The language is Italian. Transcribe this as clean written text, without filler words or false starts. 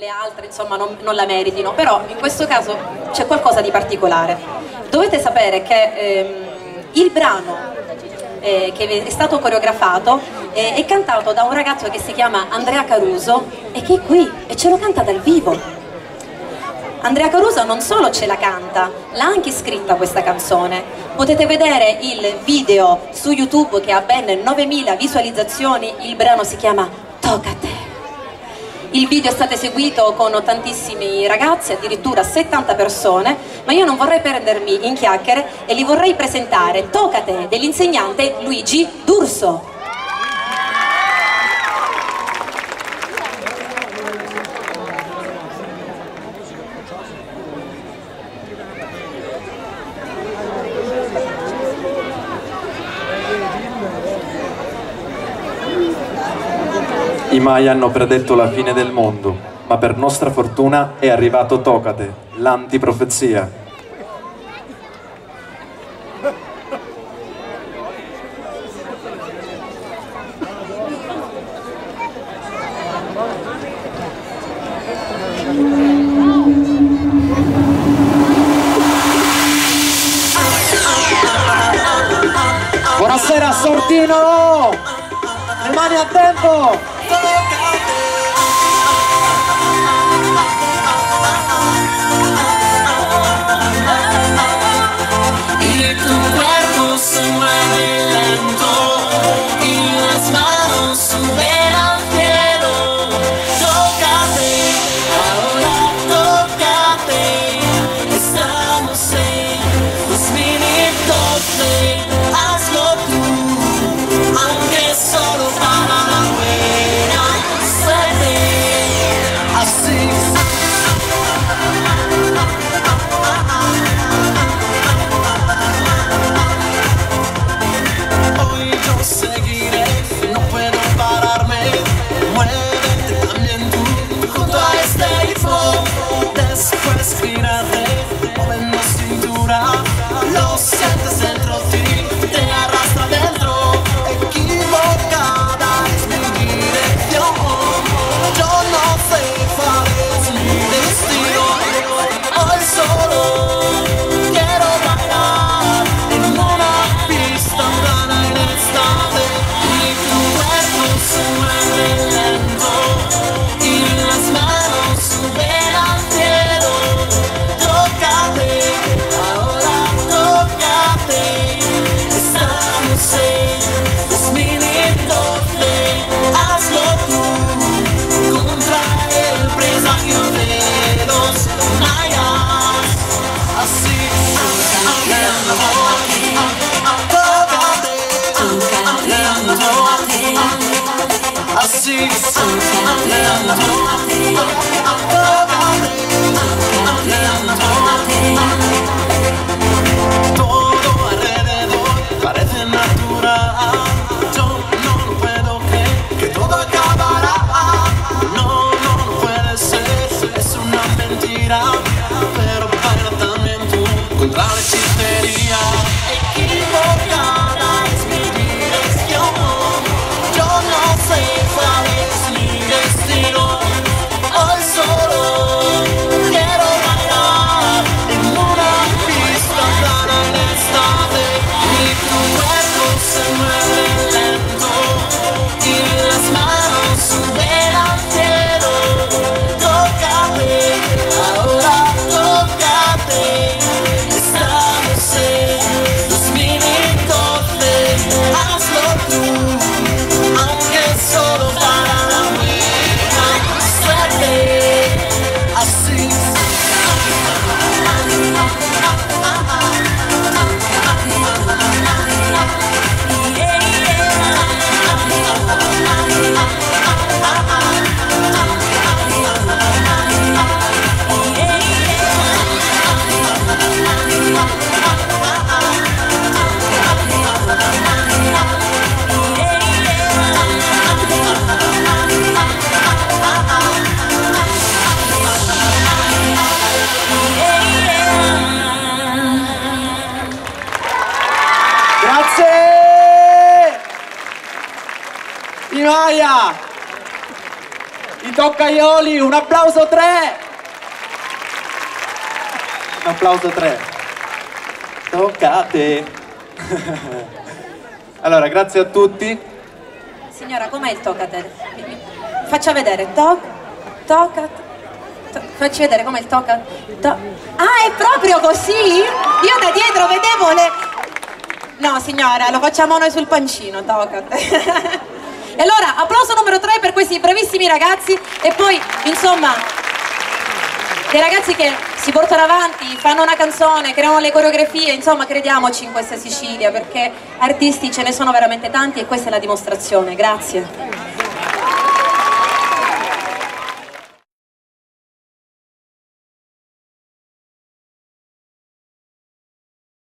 le altre insomma non la meritino, però in questo caso c'è qualcosa di particolare. Dovete sapere che il brano che è stato coreografato è cantato da un ragazzo che si chiama Andrea Caruso e che è qui e ce lo canta dal vivo. Andrea Caruso non solo ce la canta, l'ha anche scritta questa canzone. Potete vedere il video su YouTube che ha ben 9.000 visualizzazioni, il brano si chiama Toccate. Il video è stato eseguito con tantissimi ragazzi, addirittura 70 persone, ma io non vorrei perdermi in chiacchiere e li vorrei presentare. Toccate dell'insegnante Luigi D'Urso. I Maya hanno predetto la fine del mondo, ma per nostra fortuna è arrivato Toccate, l'antiprofezia. Buonasera Sortino! Le mani a tempo! Y tu cuerpo se mueve lento y las manos suben al cielo. Tócate, ahora tócate. Estamos en 2012. Hazlo tú, aunque solo para la buena suerte. Así. Seguiré, no puedo pararme. Muévete también tú junto a este ritmo. Después gírate, moviendo cintura. Lo sientes dentro de ti, te arrastra dentro. Equivocada es mi dirección. Yo no sé cuál es mi destino. Hoy solo quiero bailar en una pista plana en instante. Y tu cuerpo se mueve lento y las manos suben al cielo. Tócate, ahora tócate. Estamos en 2012. Hazlo tú contra el presagio de los mayas. Así, así, todo alrededor parece natural. Yo no puedo creer que todo acabará. No, no puede ser, es una mentira. Pero baila también tú contra la hechicería. Equivocada es mi dirección. Yo no sé cuál es mi destino. Hoy solo quiero bailar en una pista plana en instante. Y tu cuerpo se mueve lento y las manos suben al cielo. Tócate, ahora tócate. Estamos en 2012. Hazlo tú, aunque solo para la buena suerte. Así. I Maya! Toccaioli, un applauso 3! Un applauso 3. Tocca a te. Allora, grazie a tutti. Signora, com'è il toccate? Faccia vedere, facci vedere com'è il tocca. Ah, è proprio così? Io da dietro vedevo le... No signora, lo facciamo noi sul pancino, toccate. E allora, applauso numero 3 per questi bravissimi ragazzi e poi, insomma, dei ragazzi che si portano avanti, fanno una canzone, creano le coreografie, insomma, crediamoci in questa Sicilia perché artisti ce ne sono veramente tanti e questa è la dimostrazione. Grazie.